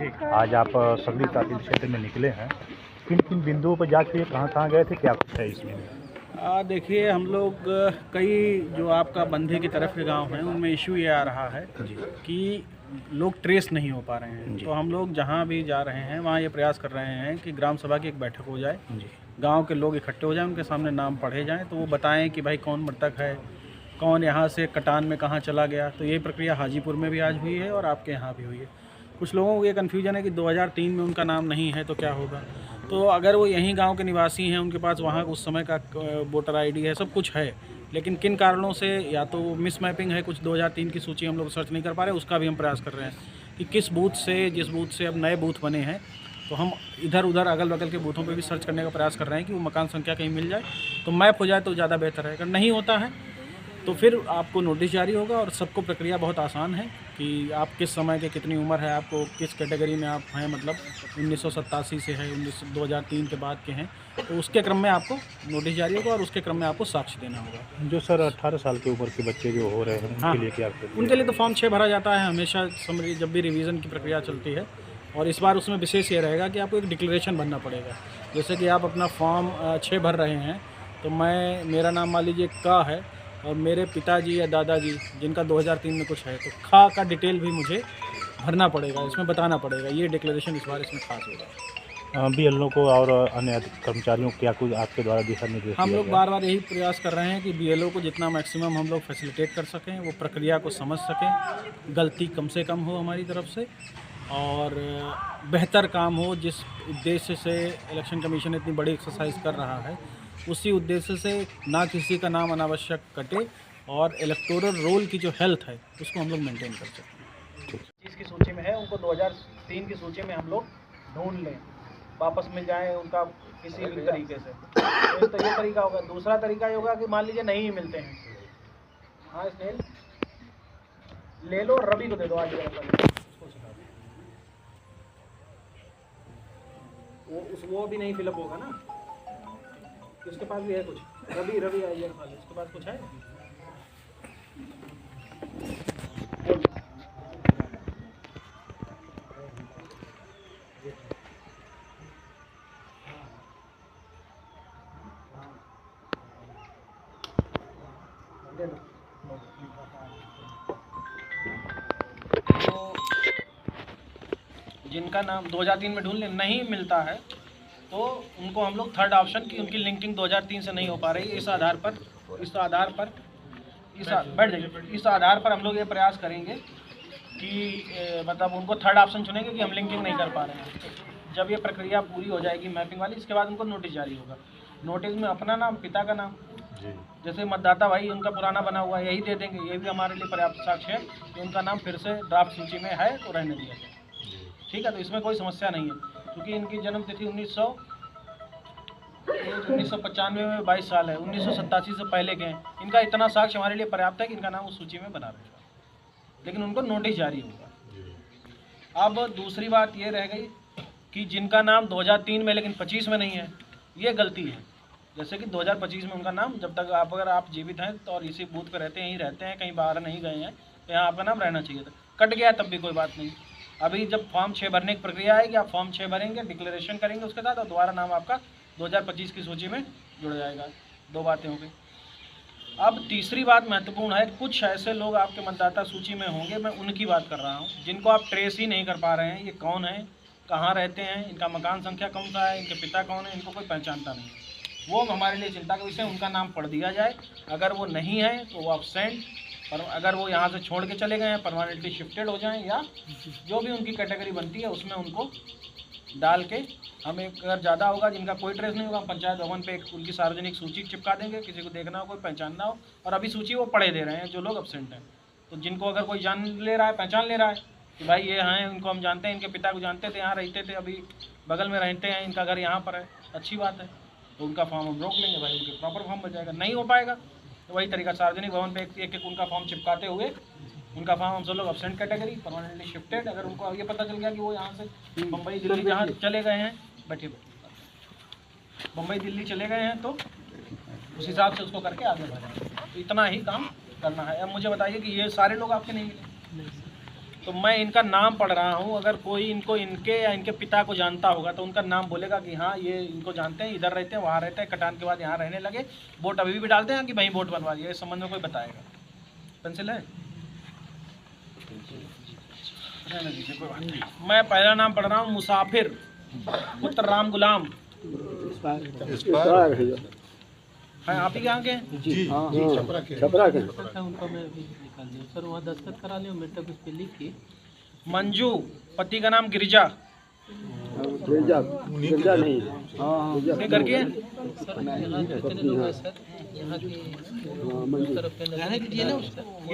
आज आप सगली तहसील क्षेत्र में निकले हैं, किन किन बिंदुओं पर जांच हुई, कहाँ है थे, क्या कुछ है इसमें? देखिए, हम लोग कई जो आपका बंधे की तरफ के गांव हैं उनमें इशू ये आ रहा है कि लोग ट्रेस नहीं हो पा रहे हैं। तो हम लोग जहां भी जा रहे हैं वहां ये प्रयास कर रहे हैं कि ग्राम सभा की एक बैठक हो जाए, गांव के लोग इकट्ठे हो जाएं, उनके सामने नाम पढ़े जाएं, तो वो बताएं कि भाई कौन मृतक है, कौन यहाँ से कटान में कहाँ चला गया। तो ये प्रक्रिया हाजीपुर में भी आज हुई है और आपके यहाँ भी हुई है। कुछ लोगों को ये कन्फ्यूजन है कि 2003 में उनका नाम नहीं है तो क्या होगा। तो अगर वो यहीं गांव के निवासी हैं, उनके पास वहाँ उस समय का वोटर आईडी है, सब कुछ है, लेकिन किन कारणों से या तो मिस मैपिंग है, कुछ 2003 की सूची हम लोग सर्च नहीं कर पा रहे, उसका भी हम प्रयास कर रहे हैं कि किस बूथ से, जिस बूथ से अब नए बूथ बने हैं, तो हम इधर उधर अगल बगल के बूथों पे भी सर्च करने का प्रयास कर रहे हैं कि वो मकान संख्या कहीं मिल जाए तो मैप हो जाए तो ज़्यादा बेहतर है। अगर नहीं होता है तो फिर आपको नोटिस जारी होगा। और सबको प्रक्रिया बहुत आसान है कि आप किस समय के, कितनी उम्र है, आपको किस कैटेगरी में आप हैं, मतलब 1987 से है, 2003 के बाद के हैं, तो उसके क्रम में आपको नोटिस जारी होगा और उसके क्रम में आपको साक्ष्य देना होगा। जो सर 18 साल की उम्र के बच्चे जो हो रहे हैं उनके लिए क्या? उनके लिए तो फॉर्म 6 भरा जाता है हमेशा समरी, जब भी रिवीजन की प्रक्रिया चलती है। और इस बार उसमें विशेष ये रहेगा कि आपको एक डिक्लेरेशन भरना पड़ेगा। जैसे कि आप अपना फॉर्म 6 भर रहे हैं, तो मेरा नाम मान लीजिए का है और मेरे पिताजी या दादाजी जिनका 2003 में कुछ है, तो खा का डिटेल भी मुझे भरना पड़ेगा, इसमें बताना पड़ेगा। ये डिक्लेरेशन इस बार इसमें खास होगा। BLO को और अन्य कर्मचारियों को क्या कुछ आपके द्वारा दिशा निर्देश? हम लोग बार बार यही प्रयास कर रहे हैं कि BLO को जितना मैक्सिमम हम लोग फैसिलिटेट कर सकें, वो प्रक्रिया को समझ सकें, गलती कम से कम हो हमारी तरफ से और बेहतर काम हो। जिस उद्देश्य से इलेक्शन कमीशन इतनी बड़ी एक्सरसाइज कर रहा है, उसी उद्देश्य से ना किसी का नाम अनावश्यक कटे और इलेक्टोरल रोल की जो हेल्थ है उसको हम लोग मेंटेन कर सकें। जिसकी सूची में है उनको 2003 की सूची में हम लोग ढूंढ लें, वापस मिल जाए उनका किसी भी तरीके से। तो ये तरीका होगा। दूसरा तरीका ये होगा कि मान लीजिए नहीं मिलते हैं, हाँ स्नेल ले लो, रवि को दे दो, आज वो भी नहीं फिलअप होगा ना, उसके पास भी है कुछ। रवि आइए, उसके पास कुछ है। तो जिनका नाम 2003 में ढूंढ ले नहीं मिलता है तो उनको हम लोग थर्ड ऑप्शन की उनकी लिंकिंग 2003 से नहीं हो पा रही है, इस आधार पर इस आधार पर हम लोग ये प्रयास करेंगे कि मतलब उनको थर्ड ऑप्शन चुनेंगे कि हम लिंकिंग नहीं कर पा रहे हैं। जब ये प्रक्रिया पूरी हो जाएगी मैपिंग वाली, इसके बाद उनको नोटिस जारी होगा। नोटिस में अपना नाम, पिता का नाम, जैसे मतदाता भाई उनका पुराना बना हुआ है यही दे देंगे। ये भी हमारे लिए पर्याप्त साक्ष्य है कि उनका नाम फिर से ड्राफ्ट सूची में है तो रहने दिया जाए। ठीक है, तो इसमें कोई समस्या नहीं है क्योंकि इनकी जन्म तिथि 1995 में 22 साल है, 1987 से पहले के हैं। इनका इतना साक्ष्य हमारे लिए पर्याप्त है कि इनका नाम उस सूची में बना रहेगा, लेकिन उनको नोटिस जारी होगा। अब दूसरी बात ये रह गई कि जिनका नाम 2003 में लेकिन 25 में नहीं है, ये गलती है। जैसे कि 2025 में उनका नाम, जब तक अगर आप जीवित हैं तो और इसी बूथ पर रहते हैं, यहीं रहते हैं, कहीं बाहर नहीं गए हैं, तो यहाँ आपका नाम रहना चाहिए था। कट गया तब भी कोई बात नहीं। अभी जब फॉर्म 6 भरने की प्रक्रिया आएगी, आप फॉर्म 6 भरेंगे, डिक्लेरेशन करेंगे उसके साथ, और दोबारा नाम आपका 2025 की सूची में जुड़ जाएगा। 2 बातें हो गई। अब तीसरी बात महत्वपूर्ण है, कुछ ऐसे लोग आपके मतदाता सूची में होंगे, मैं उनकी बात कर रहा हूँ, जिनको आप ट्रेस ही नहीं कर पा रहे हैं। ये कौन है, कहाँ रहते हैं, इनका मकान संख्या कौन सा है, इनके पिता कौन है, इनको कोई पहचानता नहीं। वो हमारे लिए चिंता का विषय, उनका नाम पढ़ दिया जाए। अगर वो नहीं है तो वो एब्सेंट, पर अगर वो यहाँ से छोड़ के चले गए हैं, परमानेंटली शिफ्टेड हो जाएं, या जो भी उनकी कैटेगरी बनती है उसमें उनको डाल के हम एक, अगर ज़्यादा होगा जिनका कोई ट्रेस नहीं होगा, हम पंचायत भवन पे एक उनकी सार्वजनिक सूची चिपका देंगे, किसी को देखना हो, कोई पहचानना हो। और अभी सूची वो पढ़े दे रहे हैं जो लोग एब्सेंट हैं, तो जिनको अगर कोई जान ले रहा है, पहचान ले रहा है कि भाई ये हैं, इनको हम जानते हैं, इनके पिता को जानते थे, यहाँ रहते थे, अभी बगल में रहते हैं, इनका घर यहाँ पर है, अच्छी बात है, तो उनका फॉर्म हम रोक लेंगे भाई, उनके प्रॉपर फॉर्म बन जाएगा। नहीं हो पाएगा तो वही तरीका, सार्वजनिक भवन पे एक उनका फॉर्म चिपकाते हुए, उनका फॉर्म हम सब लोग एब्सेंट कैटेगरी, परमानेंटली शिफ्टेड। अगर उनको ये पता चल गया कि वो यहाँ से मुंबई दिल्ली जहाँ चले गए हैं, बैठिए मुंबई दिल्ली चले गए हैं, तो उस हिसाब से उसको करके आगे बढ़ें। तो इतना ही काम करना है। अब मुझे बताइए कि ये सारे लोग आपके नहीं मिले? तो मैं इनका नाम पढ़ रहा हूँ, अगर कोई इनको इनके या इनके पिता को जानता होगा तो उनका नाम बोलेगा कि हाँ ये इनको जानते हैं, इधर रहते हैं, वहाँ रहते हैं, कटान के बाद यहाँ रहने लगे, वोट अभी भी डालते हैं कि वहीं वोट बनवा दिया, इस संबंध में कोई बताएगा? पेंसिल है? मैं पहला नाम पढ़ रहा हूँ मुसाफिर पुत्र राम गुलाम। हाँ आप ही कहाँ के? जी छपरा के उनका मैं अभी निकाल दिया सर, वहाँ दस्तखत करा लिया, मेरे तक उस पर लिख के। मंजू पति का नाम गिरिजा। गिरजा नहीं, अपने घर के? सर यहाँ कितने लोग हैं सर, यहाँ के तरफ के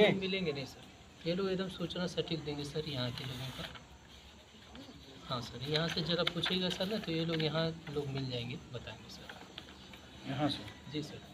ये मिलेंगे नहीं सर, ये लोग एकदम सूचना सटीक देंगे सर यहाँ के लोगों का। हाँ सर यहाँ से जरा पूछेगा सर ना, तो ये लोग यहाँ लोग मिल जाएंगे, बताएंगे सर। यहाँ से? जी सर।